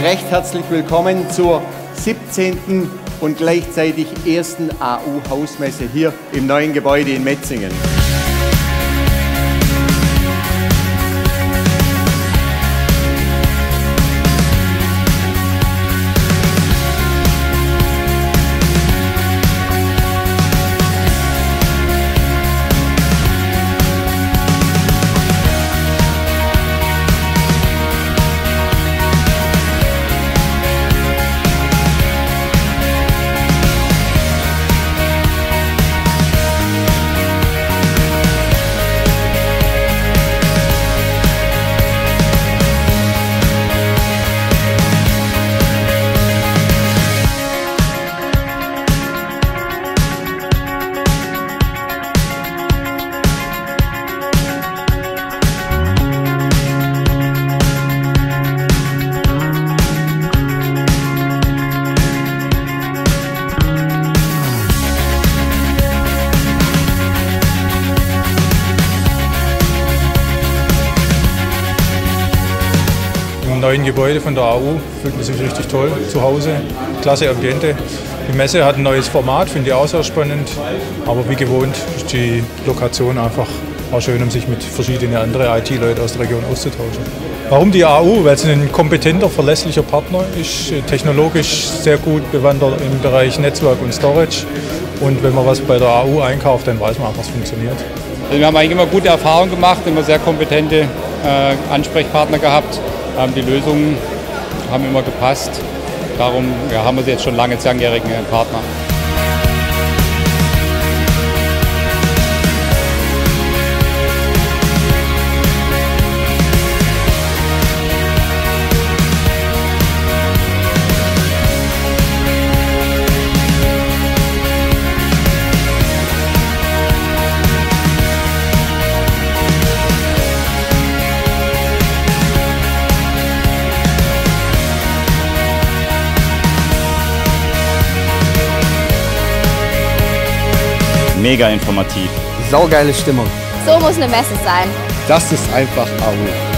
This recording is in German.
recht herzlich willkommen zur 17. und gleichzeitig ersten AU-Hausmesse hier im neuen Gebäude in Metzingen. Im neuen Gebäude von der AU fühlt man sich richtig toll zu Hause, klasse Ambiente. Die Messe hat ein neues Format, finde ich auch sehr spannend, aber wie gewohnt ist die Lokation einfach auch schön, um sich mit verschiedenen anderen IT-Leuten aus der Region auszutauschen. Warum die AU? Weil es ein kompetenter, verlässlicher Partner ist, technologisch sehr gut bewandert im Bereich Netzwerk und Storage. Und wenn man was bei der AU einkauft, dann weiß man einfach, was funktioniert. Also wir haben eigentlich immer gute Erfahrungen gemacht, immer sehr kompetente Ansprechpartner gehabt. Die Lösungen haben immer gepasst. Darum haben wir jetzt schon lange als langjährigen Partner. Mega informativ. Saugeile Stimmung. So muss eine Messe sein. Das ist einfach AU.